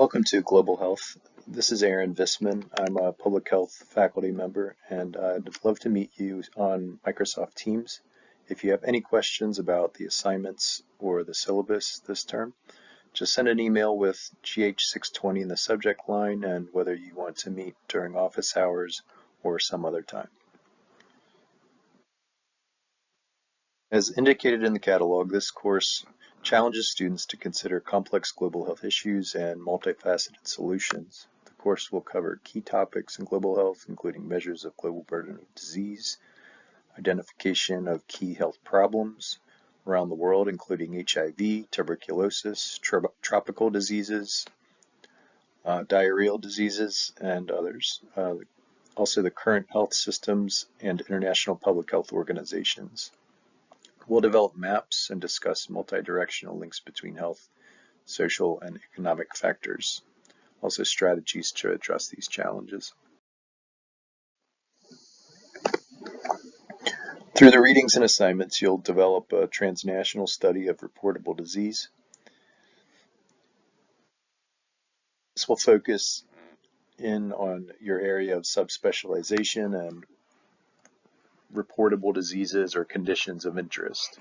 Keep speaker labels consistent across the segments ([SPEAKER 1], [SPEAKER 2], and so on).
[SPEAKER 1] Welcome to Global Health. This is Aaron Visman. I'm a public health faculty member, and I'd love to meet you on Microsoft Teams. If you have any questions about the assignments or the syllabus this term, just send an email with PBH620 in the subject line and whether you want to meet during office hours or some other time. As indicated in the catalog, this course challenges students to consider complex global health issues and multifaceted solutions. The course will cover key topics in global health, including measures of global burden of disease, identification of key health problems around the world, including HIV, tuberculosis, tropical diseases, diarrheal diseases, and others. Also the current health systems and international public health organizations. We'll develop maps and discuss multi-directional links between health, social, and economic factors, also strategies to address these challenges. Through the readings and assignments, you'll develop a transnational study of reportable disease. This will focus in on your area of subspecialization and reportable diseases or conditions of interest.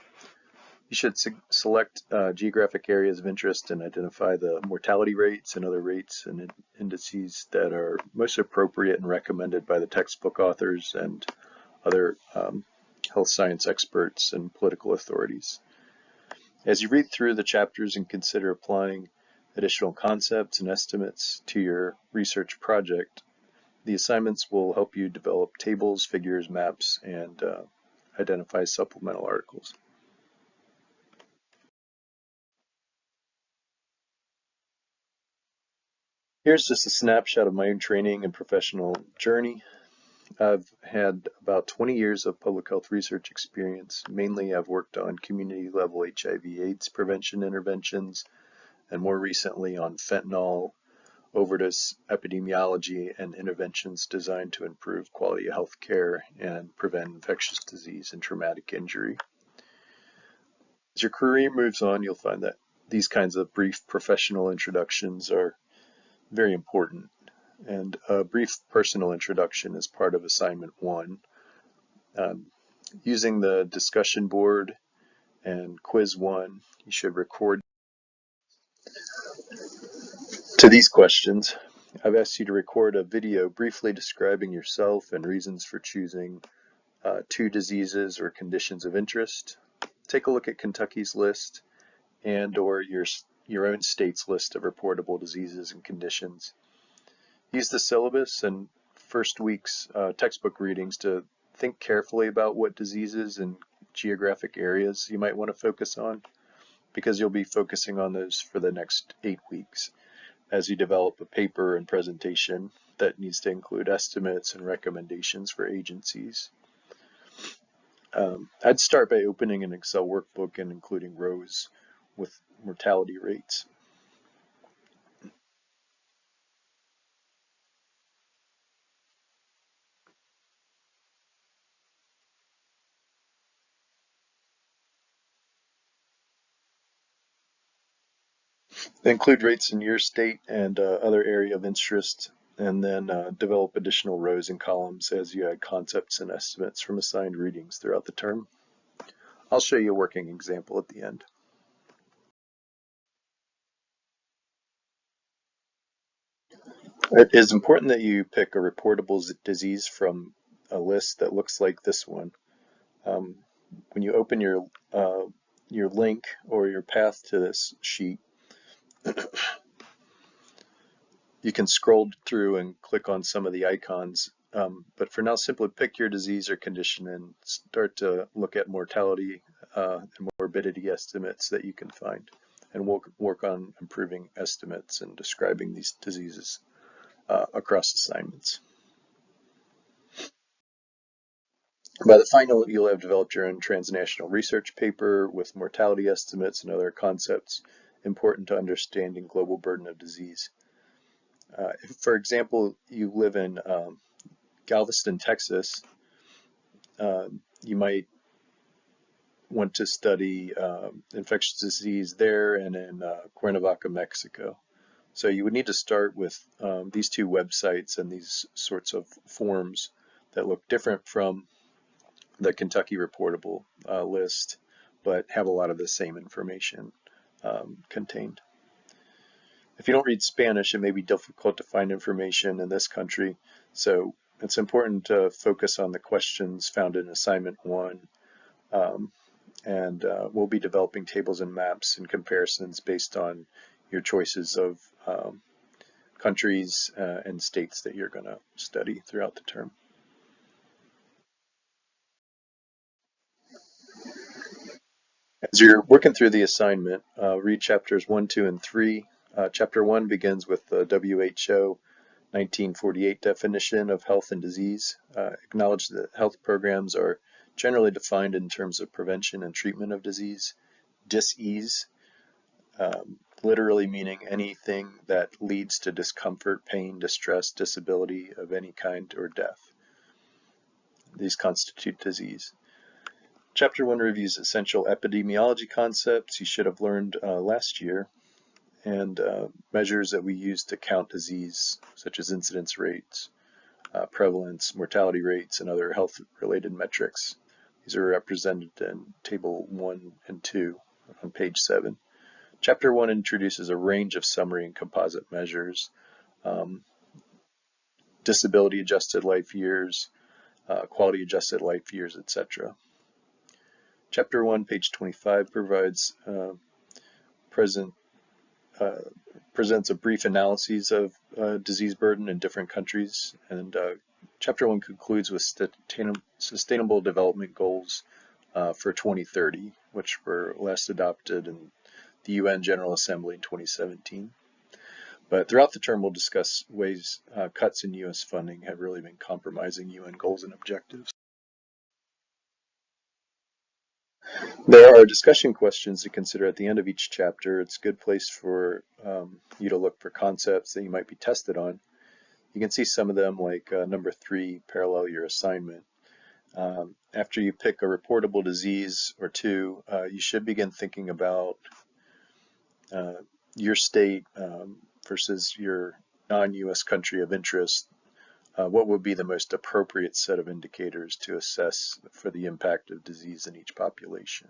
[SPEAKER 1] You should select geographic areas of interest and identify the mortality rates and other rates and indices that are most appropriate and recommended by the textbook authors and other health science experts and political authorities. As you read through the chapters and consider applying additional concepts and estimates to your research project, the assignments will help you develop tables, figures, maps, and identify supplemental articles. Here's just a snapshot of my own training and professional journey. I've had about 20 years of public health research experience. Mainly I've worked on community level HIV/AIDS prevention interventions, and more recently on fentanyl, overdose epidemiology, and interventions designed to improve quality of health care and prevent infectious disease and traumatic injury. As your career moves on, you'll find that these kinds of brief professional introductions are very important, and a brief personal introduction is part of assignment 1. Using the discussion board and quiz 1, you should record to these questions. I've asked you to record a video briefly describing yourself and reasons for choosing 2 diseases or conditions of interest. Take a look at Kentucky's list and or your own state's list of reportable diseases and conditions. Use the syllabus and first week's textbook readings to think carefully about what diseases and geographic areas you might want to focus on, because you'll be focusing on those for the next 8 weeks as you develop a paper and presentation that needs to include estimates and recommendations for agencies. I'd start by opening an Excel workbook and including rows with mortality rates. Include rates in your state and other area of interest, and then develop additional rows and columns as you add concepts and estimates from assigned readings throughout the term. I'll show you a working example at the end. It is important that you pick a reportable disease from a list that looks like this one. When you open your link or your path to this sheet, you can scroll through and click on some of the icons, but for now simply pick your disease or condition and start to look at mortality and morbidity estimates that you can find, and we'll work on improving estimates and describing these diseases across assignments. By the final, you'll have developed your own transnational research paper with mortality estimates and other concepts important to understanding global burden of disease. If, for example, you live in Galveston, Texas, you might want to study infectious disease there and in Cuernavaca, Mexico. So you would need to start with these two websites and these sorts of forms that look different from the Kentucky reportable list, but have a lot of the same information contained. If you don't read Spanish, it may be difficult to find information in this country, so it's important to focus on the questions found in assignment 1, and we'll be developing tables and maps and comparisons based on your choices of countries and states that you're going to study throughout the term. As you're working through the assignment, read chapters 1, 2, and 3. Chapter 1 begins with the WHO 1948 definition of health and disease. Acknowledge that health programs are generally defined in terms of prevention and treatment of disease. Dis-ease, literally meaning anything that leads to discomfort, pain, distress, disability of any kind, or death. These constitute disease. Chapter 1 reviews essential epidemiology concepts you should have learned last year, and measures that we use to count disease, such as incidence rates, prevalence, mortality rates, and other health-related metrics. These are represented in Table 1 and 2 on page 7. Chapter 1 introduces a range of summary and composite measures, disability-adjusted life years, quality-adjusted life years, etc. Chapter 1, page 25, provides presents a brief analysis of disease burden in different countries, and Chapter 1 concludes with Sustainable Development Goals for 2030, which were last adopted in the UN General Assembly in 2017. But throughout the term, we'll discuss ways cuts in U.S. funding have really been compromising UN goals and objectives. There are discussion questions to consider at the end of each chapter. It's a good place for you to look for concepts that you might be tested on. You can see some of them, like number 3, parallel your assignment. After you pick a reportable disease or two, you should begin thinking about your state versus your non-US country of interest. What would be the most appropriate set of indicators to assess for the impact of disease in each population?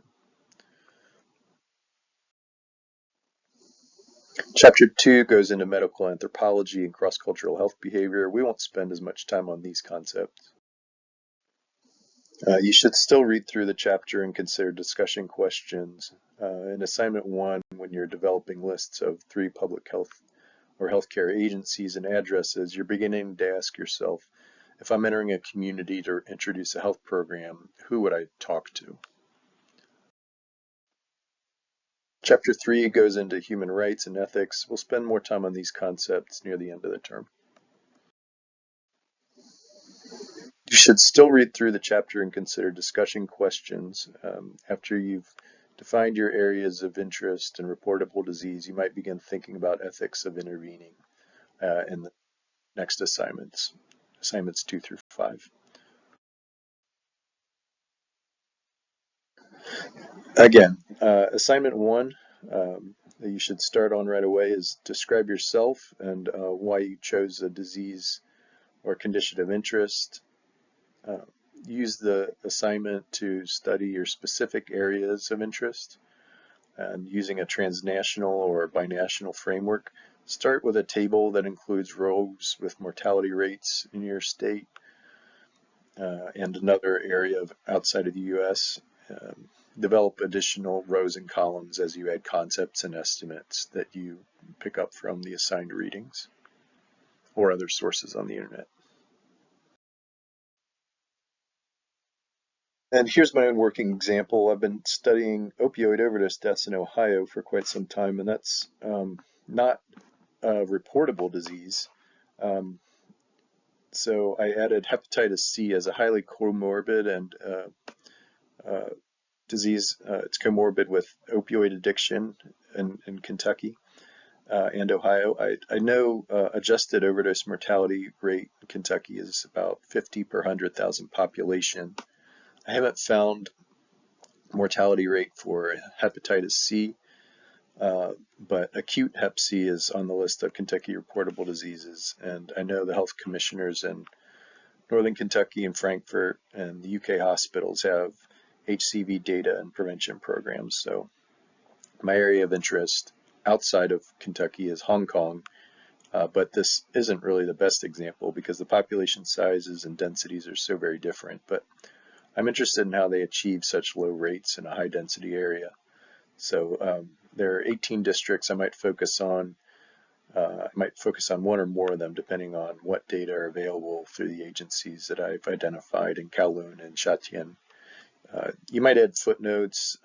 [SPEAKER 1] Chapter 2 goes into medical anthropology and cross-cultural health behavior. We won't spend as much time on these concepts. You should still read through the chapter and consider discussion questions. In assignment 1, when you're developing lists of 3 public health or healthcare agencies and addresses, you're beginning to ask yourself, if I'm entering a community to introduce a health program, who would I talk to? Chapter 3 goes into human rights and ethics. We'll spend more time on these concepts near the end of the term. You should still read through the chapter and consider discussion questions. After you've defined your areas of interest and reportable disease, you might begin thinking about ethics of intervening in the next assignments 2 through 5. Again, assignment 1 that you should start on right away is describe yourself and why you chose a disease or condition of interest. Use the assignment to study your specific areas of interest, and using a transnational or binational framework, start with a table that includes rows with mortality rates in your state and another area outside of the US. Develop additional rows and columns as you add concepts and estimates that you pick up from the assigned readings or other sources on the internet. And here's my own working example. I've been studying opioid overdose deaths in Ohio for quite some time, and that's not a reportable disease. So I added hepatitis C as a highly comorbid and disease. It's comorbid with opioid addiction in Kentucky and Ohio. I know adjusted overdose mortality rate in Kentucky is about 50 per 100,000 population. I haven't found mortality rate for hepatitis C. But acute Hep C is on the list of Kentucky reportable diseases, and I know the health commissioners in Northern Kentucky and Frankfurt and the UK hospitals have HCV data and prevention programs. So my area of interest outside of Kentucky is Hong Kong, but this isn't really the best example because the population sizes and densities are so very different. But I'm interested in how they achieve such low rates in a high density area. So there are 18 districts I might focus on. I might focus on one or more of them depending on what data are available through the agencies that I've identified in Kowloon and Sha-Tien. You might add footnotes,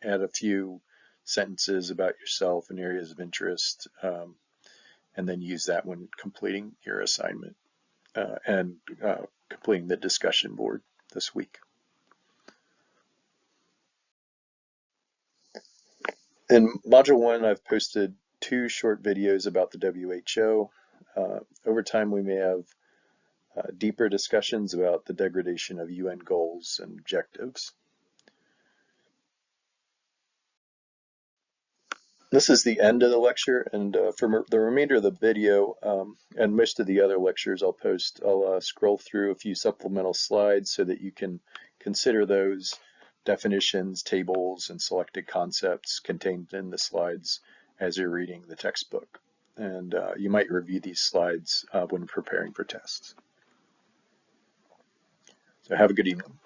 [SPEAKER 1] add a few sentences about yourself and areas of interest, and then use that when completing your assignment and completing the discussion board this week. In Module 1, I've posted 2 short videos about the WHO. Over time, we may have deeper discussions about the degradation of UN goals and objectives. This is the end of the lecture, and for the remainder of the video and most of the other lectures I'll scroll through a few supplemental slides so that you can consider those definitions, tables, and selected concepts contained in the slides as you're reading the textbook. And you might review these slides when preparing for tests. So have a good evening.